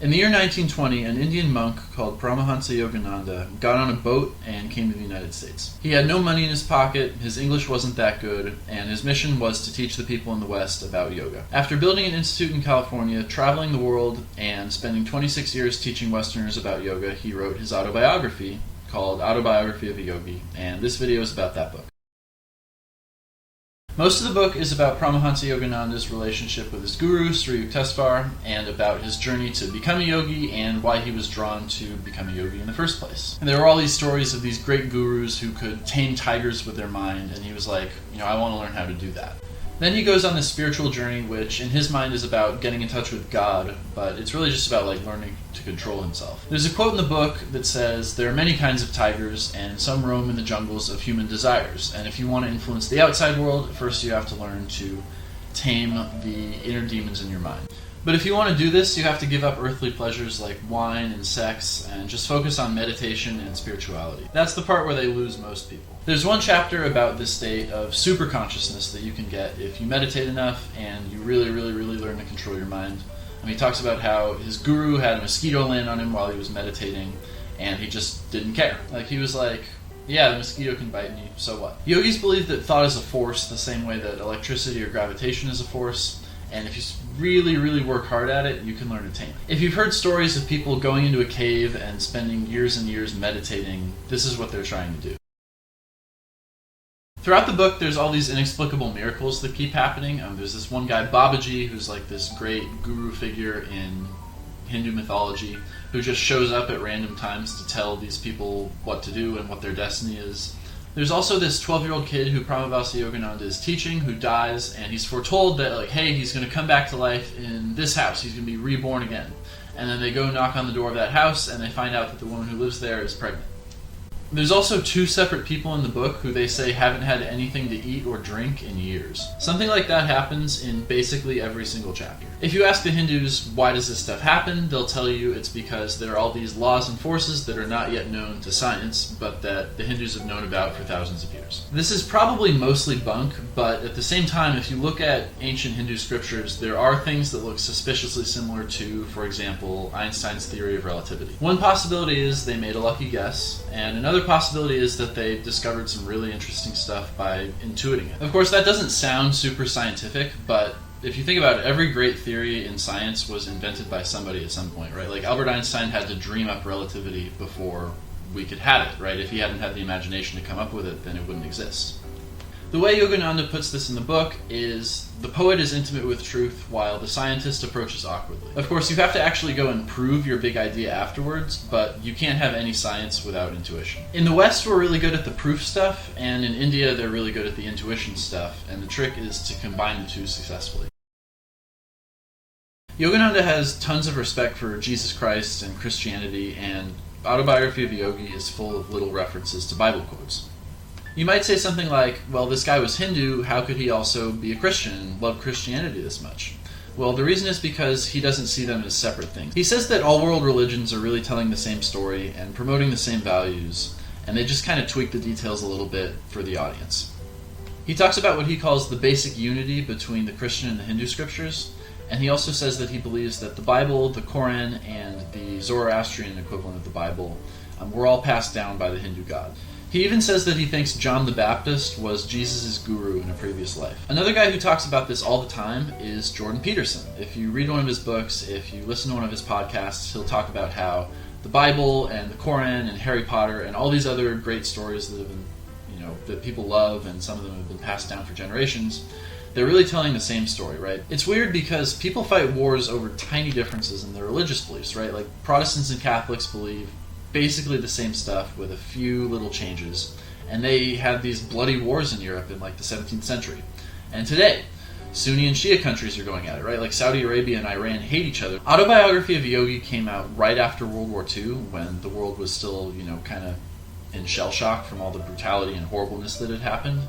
In the year 1920, an Indian monk called Paramahansa Yogananda got on a boat and came to the United States. He had no money in his pocket, his English wasn't that good, and his mission was to teach the people in the West about yoga. After building an institute in California, traveling the world, and spending 26 years teaching Westerners about yoga, he wrote his autobiography called Autobiography of a Yogi, and this video is about that book. Most of the book is about Paramahansa Yogananda's relationship with his guru, Sri Yukteswar, and about his journey to become a yogi and why he was drawn to become a yogi in the first place. And there were all these stories of these great gurus who could tame tigers with their mind, and he was like, I want to learn how to do that. Then he goes on this spiritual journey, which in his mind is about getting in touch with God, but it's really just about learning to control himself. There's a quote in the book that says, "There are many kinds of tigers, and some roam in the jungles of human desires. And if you want to influence the outside world, first you have to learn to tame the inner demons in your mind. But if you want to do this, you have to give up earthly pleasures like wine and sex, and just focus on meditation and spirituality." That's the part where they lose most people. There's one chapter about this state of super consciousness that you can get if you meditate enough and you really learn to control your mind. He talks about how his guru had a mosquito land on him while he was meditating, and he just didn't care. He was like, yeah, the mosquito can bite me, so what? Yogis believe that thought is a force the same way that electricity or gravitation is a force, and if you really work hard at it, you can learn to tame it. If you've heard stories of people going into a cave and spending years and years meditating, this is what they're trying to do. Throughout the book, there's all these inexplicable miracles that keep happening. There's this one guy, Babaji, who's this great guru figure in Hindu mythology, who just shows up at random times to tell these people what to do and what their destiny is. There's also this 12-year-old kid who Paramahansa Yogananda is teaching, who dies, and he's foretold that, hey, he's going to come back to life in this house. He's going to be reborn again. And then they go knock on the door of that house, and they find out that the woman who lives there is pregnant. There's also two separate people in the book who they say haven't had anything to eat or drink in years. Something like that happens in basically every single chapter. If you ask the Hindus, why does this stuff happen, they'll tell you it's because there are all these laws and forces that are not yet known to science, but that the Hindus have known about for thousands of years. This is probably mostly bunk, but at the same time, if you look at ancient Hindu scriptures, there are things that look suspiciously similar to, for example, Einstein's theory of relativity. One possibility is they made a lucky guess, and another possibility is that they discovered some really interesting stuff by intuiting it. Of course, that doesn't sound super scientific, but if you think about it, every great theory in science was invented by somebody at some point, right? Albert Einstein had to dream up relativity before we could have it, right? If he hadn't had the imagination to come up with it, then it wouldn't exist. The way Yogananda puts this in the book is the poet is intimate with truth while the scientist approaches awkwardly. Of course, you have to actually go and prove your big idea afterwards, but you can't have any science without intuition. In the West, we're really good at the proof stuff, and in India, they're really good at the intuition stuff, and the trick is to combine the two successfully. Yogananda has tons of respect for Jesus Christ and Christianity, and Autobiography of a Yogi is full of little references to Bible quotes. You might say something like, well, this guy was Hindu, how could he also be a Christian and love Christianity this much? Well, the reason is because he doesn't see them as separate things. He says that all world religions are really telling the same story and promoting the same values, and they just kind of tweak the details a little bit for the audience. He talks about what he calls the basic unity between the Christian and the Hindu scriptures, and he also says that he believes that the Bible, the Koran, and the Zoroastrian equivalent of the Bible were all passed down by the Hindu God. He even says that he thinks John the Baptist was Jesus' guru in a previous life. Another guy who talks about this all the time is Jordan Peterson. If you read one of his books, if you listen to one of his podcasts, he'll talk about how the Bible and the Koran and Harry Potter and all these other great stories that have been, that people love, and some of them have been passed down for generations, they're really telling the same story, right? It's weird because people fight wars over tiny differences in their religious beliefs, right? Protestants and Catholics believe basically the same stuff with a few little changes, and they had these bloody wars in Europe in the 17th century. And today, Sunni and Shia countries are going at it, right? Saudi Arabia and Iran hate each other. Autobiography of a Yogi came out right after World War II, when the world was still, kind of in shell shock from all the brutality and horribleness that had happened.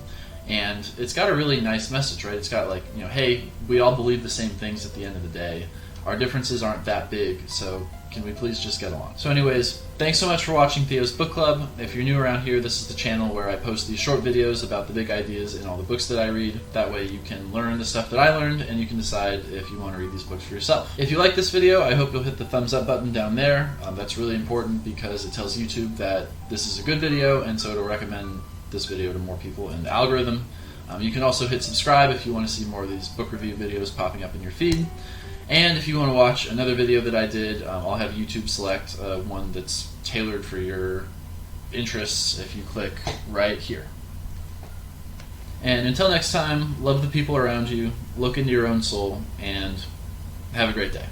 And it's got a really nice message, right? It's got hey, we all believe the same things at the end of the day. our differences aren't that big, so can we please just get along? So anyways, thanks so much for watching Theo's Book Club. If you're new around here, this is the channel where I post these short videos about the big ideas in all the books that I read. That way you can learn the stuff that I learned, and you can decide if you want to read these books for yourself. If you like this video, I hope you'll hit the thumbs up button down there. That's really important because it tells YouTube that this is a good video, and so it'll recommend this video to more people in the algorithm. You can also hit subscribe if you want to see more of these book review videos popping up in your feed. And if you want to watch another video that I did, I'll have YouTube select one that's tailored for your interests if you click right here. And until next time, love the people around you, look into your own soul, and have a great day.